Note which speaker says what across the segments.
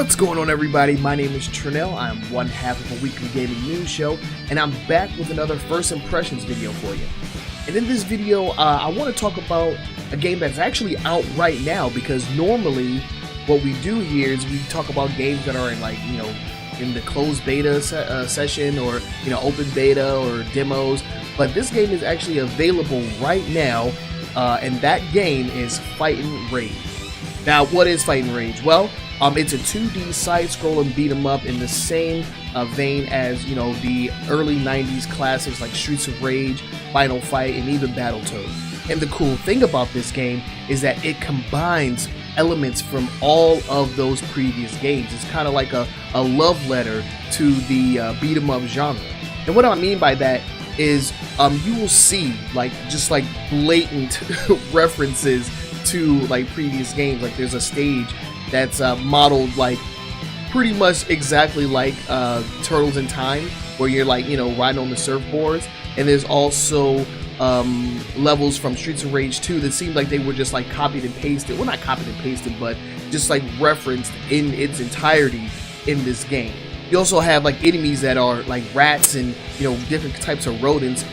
Speaker 1: What's going on, everybody? My name is Trenell. I'm one half of a weekly gaming news show, and I'm back with another first impressions video for you. And in this video, I want to talk about a game that's actually out right now, because normally what we do here is we talk about games that are in, like, you know, in the closed beta session, or, you know, open beta or demos. But this game is actually available right now, and that game is Fighting Rage. Now, what is Fighting Rage? Well, it's a 2D side-scrolling beat-em-up in the same vein as, you know, the early 90s classics like Streets of Rage, Final Fight, and even Battletoads. And the cool thing about this game is that it combines elements from all of those previous games. It's kind of like a love letter to the beat-em-up genre. And what I mean by that is you will see just blatant references to like previous games. Like there's a stage that's modeled like pretty much exactly like Turtles in Time, where you're like, you know, riding on the surfboards. And there's also levels from Streets of Rage 2 that seemed like they were just like copied and pasted. Well, not copied and pasted, but just like referenced in its entirety in this game. You also have like enemies that are like rats and, you know, different types of rodents,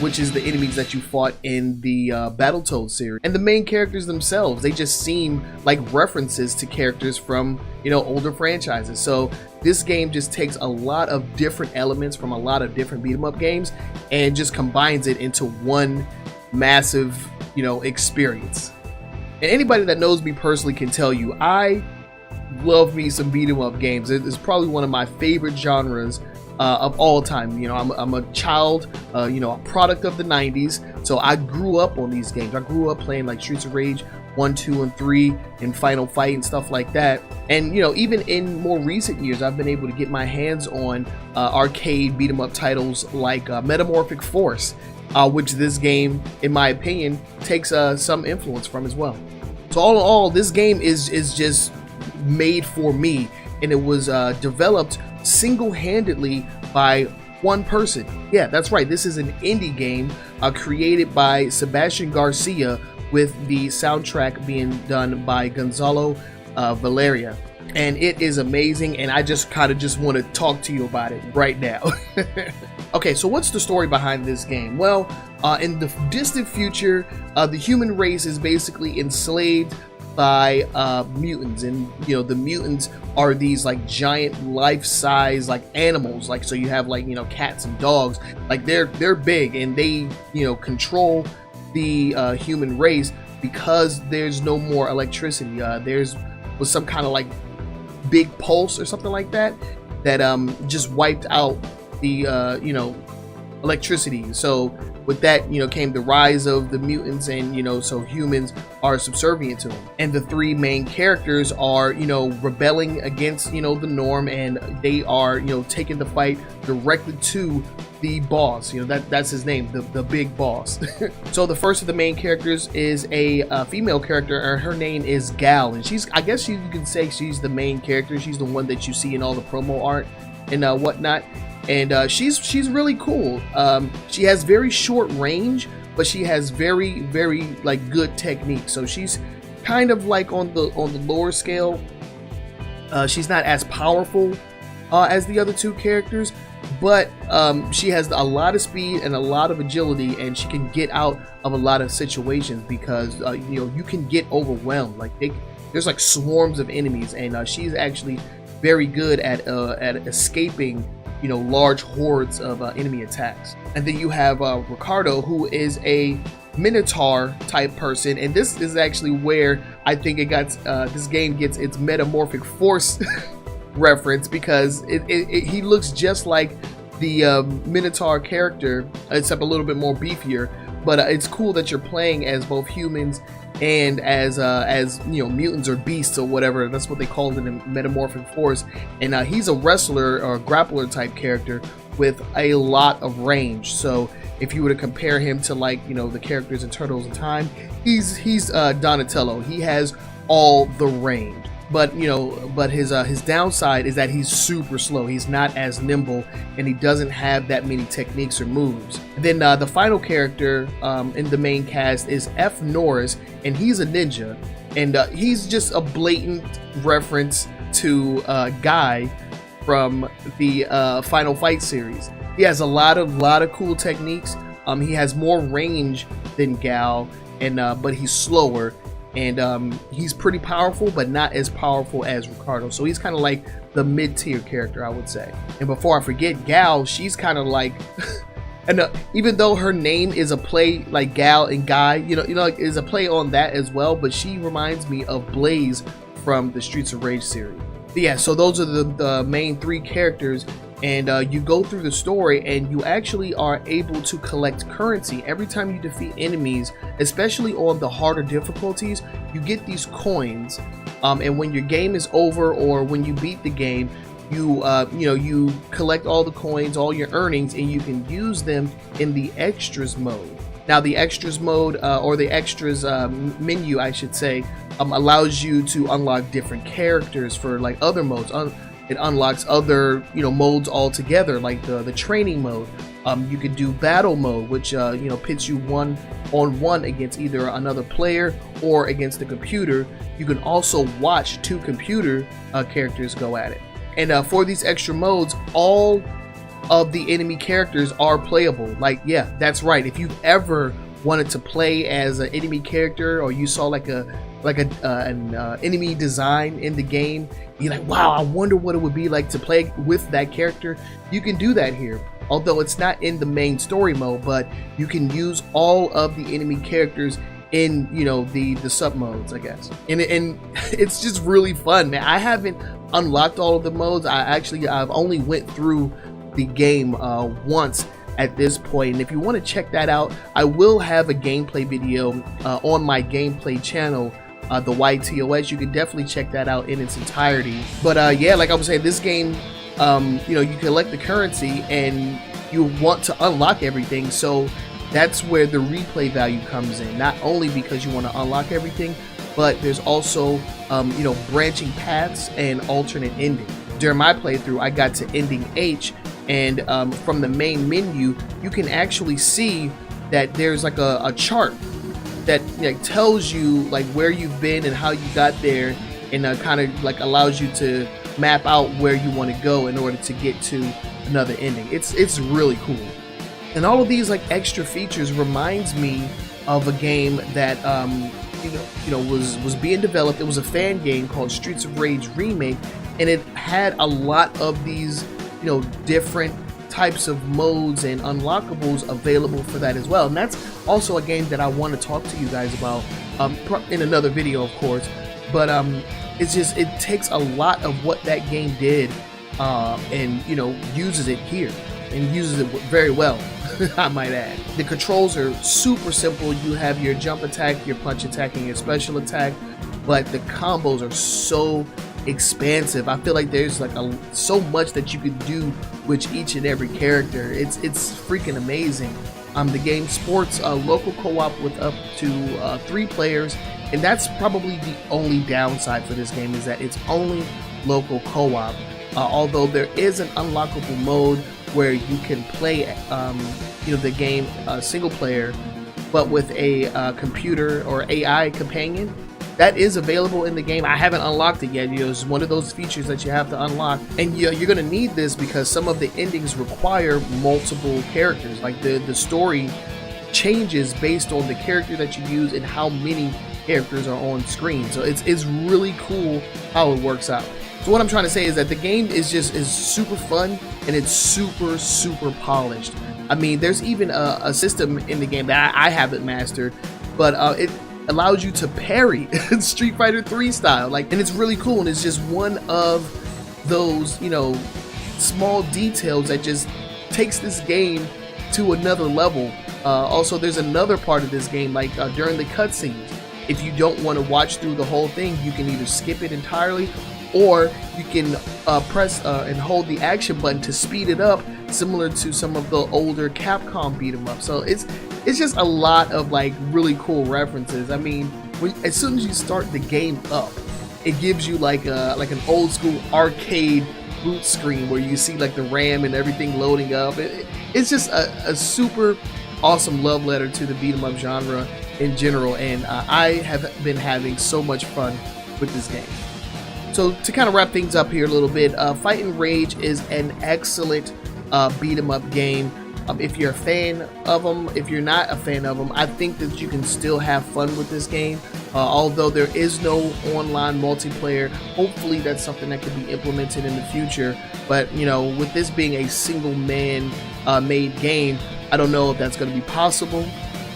Speaker 1: which is the enemies that you fought in the Battletoads series. And the main characters themselves, they just seem like references to characters from, you know, older franchises. So this game just takes a lot of different elements from a lot of different beat 'em up games and just combines it into one massive, you know, experience. And anybody that knows me personally can tell you, I love me some beat 'em up games. It's probably one of my favorite genres of all time. You know, I'm a child, you know, a product of the 90s, so I grew up on these games. I grew up playing like Streets of Rage 1, 2, and 3, and Final Fight and stuff like that. And, you know, even in more recent years, I've been able to get my hands on arcade beat 'em up titles like Metamorphic Force, which this game, in my opinion, takes some influence from as well. So all in all, this game is just made for me, and it was developed single-handedly by one person. Yeah, that's right, this is an indie game created by Sebastian Garcia, with the soundtrack being done by Gonzalo Valeria. And it is amazing, and I just kind of just want to talk to you about it right now. Okay, so what's the story behind this game? Well, in the distant future, the human race is basically enslaved by mutants, and, you know, the mutants are these like giant life-size like animals. Like, so you have like, you know, cats and dogs, like they're big, and they, you know, control the human race because there's no more electricity. Was some kind of like big pulse or something like that just wiped out the you know, electricity. So with that, you know, came the rise of the mutants, and, you know, so humans are subservient to them. And the three main characters are, you know, rebelling against, you know, the norm, and they are, you know, taking the fight directly to the boss. You know, that's his name, the big boss. So the first of the main characters is a female character, and her name is Gal, and she's, I guess you can say she's the main character. She's the one that you see in all the promo art and whatnot. And she's really cool. She has very short range, but she has very like good technique. So she's kind of like on the lower scale. She's not as powerful as the other two characters, but she has a lot of speed and a lot of agility, and she can get out of a lot of situations because you know, you can get overwhelmed. Like there's like swarms of enemies, and she's actually very good at escaping, you know, large hordes of enemy attacks. And then you have Ricardo, who is a Minotaur type person, and this is actually where I think it got this game gets its Metamorphic Force reference, because he looks just like the Minotaur character, except a little bit more beefier. But it's cool that you're playing as both humans and as you know, mutants or beasts or whatever. That's what they called it in Metamorphic Force. And he's a wrestler or grappler type character with a lot of range. So if you were to compare him to, like, you know, the characters in Turtles in Time, he's Donatello. He has all the range. But, you know, his downside is that he's super slow. He's not as nimble, and he doesn't have that many techniques or moves. And then the final character in the main cast is F. Norris, and he's a ninja. And he's just a blatant reference to Guy from the Final Fight series. He has a lot of cool techniques. He has more range than Gal, and but he's slower, and he's pretty powerful, but not as powerful as Ricardo. So he's kind of like the mid-tier character, I would say. And before I forget, Gal, she's kind of like and even though her name is a play like Gal and Guy, you know, like, is a play on that as well, but she reminds me of Blaze from the Streets of Rage series. But yeah, so those are the main three characters, and you go through the story and you actually are able to collect currency every time you defeat enemies, especially on the harder difficulties. You get these coins, and when your game is over or when you beat the game, you you collect all the coins, all your earnings, and you can use them in the extras mode. Now the extras mode, or the extras menu, I should say, allows you to unlock different characters for like other modes. It unlocks other modes altogether, like the training mode. You could do battle mode, which pits you one-on-one against either another player or against the computer. You can also watch two computer characters go at it. And for these extra modes, all of the enemy characters are playable. Like, yeah, that's right. If you've ever wanted to play as an enemy character, or you saw like an enemy design in the game, you're like, wow, I wonder what it would be like to play with that character. You can do that here. Although it's not in the main story mode, but you can use all of the enemy characters in the sub modes, I guess. And it's just really fun, man. I haven't unlocked all of the modes. I've only went through the game once at this point, and if you want to check that out, I will have a gameplay video on my gameplay channel, the YTOS. You can definitely check that out in its entirety. But yeah, like I was saying, this game, you collect the currency and you want to unlock everything, so that's where the replay value comes in. Not only because you want to unlock everything, but there's also branching paths and alternate endings. During my playthrough, I got to ending H, and from the main menu, you can actually see that there's like a chart that tells you like where you've been and how you got there, and kind of like allows you to map out where you want to go in order to get to another ending. It's really cool. And all of these like extra features reminds me of a game that was being developed. It was a fan game called Streets of Rage Remake, and it had a lot of these different types of modes and unlockables available for that as well. And that's also a game that I want to talk to you guys about in another video, of course. But it takes a lot of what that game did and uses it here, and uses it very well. I might add. The controls are super simple. You have your jump attack, your punch attack, and your special attack, but the combos are so expansive. I feel like there's like so much that you could do with each and every character. It's freaking amazing. The game sports local co-op with up to 3 players, and that's probably the only downside for this game, is that it's only local co-op. Although there is an unlockable mode where you can play the game single player, but with a computer or AI companion. That is available in the game. I haven't unlocked it yet. It's one of those features that you have to unlock, and you're going to need this because some of the endings require multiple characters. Like the story changes based on the character that you use and how many characters are on screen. So it's really cool how it works out. So what I'm trying to say is that the game is super fun, and it's super polished. I mean, there's even a system in the game that I haven't mastered, but it allows you to parry Street Fighter 3 style, and it's really cool, and it's just one of those small details that just takes this game to another level. Also, there's another part of this game, like during the cutscenes, if you don't want to watch through the whole thing, you can either skip it entirely, or you can press and hold the action button to speed it up, similar to some of the older Capcom beat 'em up. So it's just a lot of like really cool references. I mean, as soon as you start the game up, it gives you like an old school arcade boot screen where you see like the RAM and everything loading up. It's just a super awesome love letter to the beat 'em up genre in general, and I have been having so much fun with this game. So to kind of wrap things up here a little bit, Fight and Rage is an excellent beat 'em up game. If you're a fan of them, if you're not a fan of them, I think that you can still have fun with this game. Although there is no online multiplayer, hopefully that's something that can be implemented in the future. But you know, with this being a single man made game, I don't know if that's going to be possible.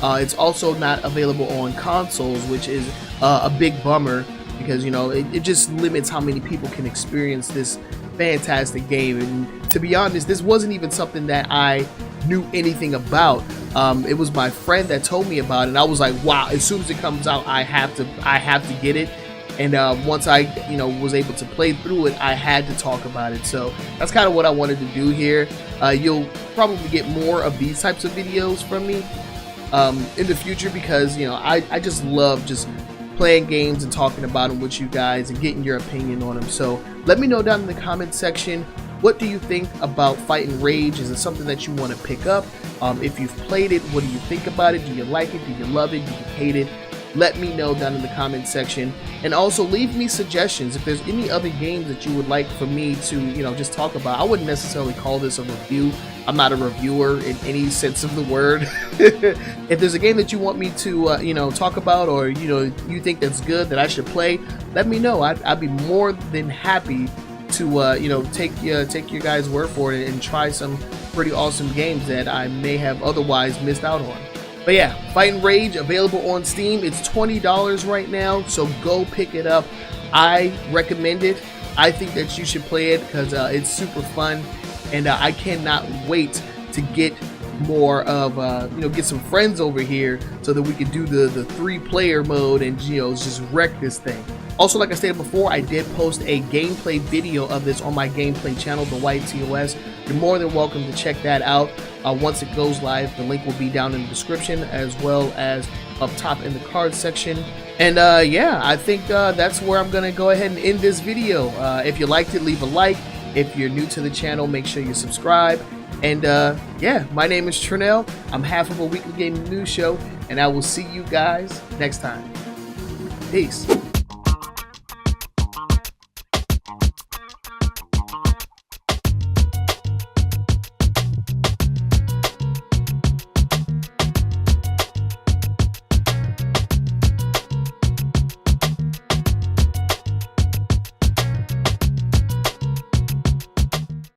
Speaker 1: It's also not available on consoles, which is a big bummer, because you know it just limits how many people can experience this fantastic game. And to be honest, this wasn't even something that I knew anything about. It was my friend that told me about it, and I was like, wow, as soon as it comes out, I have to get it. And once I was able to play through it, I had to talk about it. So that's kind of what I wanted to do here. You'll probably get more of these types of videos from me in the future, because I just love just playing games and talking about them with you guys and getting your opinion on them. So let me know down in the comment section, what do you think about Fight and Rage? Is it something that you want to pick up? If you've played it, what do you think about it? Do you like it? Do you love it? Do you hate it? Let me know down in the comment section. And also leave me suggestions if there's any other games that you would like for me to just talk about. I wouldn't necessarily call this a review. I'm not a reviewer in any sense of the word. If there's a game that you want me to talk about, or you think that's good that I should play, let me know. I'd be more than happy to take your guys' word for it and try some pretty awesome games that I may have otherwise missed out on. But yeah, Fight and Rage available on Steam. It's $20 right now, so go pick it up. I recommend it. I think that you should play it because it's super fun, and I cannot wait to get more of get some friends over here so that we can do the 3-player mode and just wreck this thing. Also, like I stated before, I did post a gameplay video of this on my gameplay channel, the White TOS. You're more than welcome to check that out. Once it goes live, the link will be down in the description as well as up top in the card section. And yeah, I think that's where I'm gonna go ahead and end this video. If you liked it, leave a like. If you're new to the channel, make sure you subscribe. And yeah, my name is Trenell. I'm half of a weekly gaming news show, and I will see you guys next time. Peace.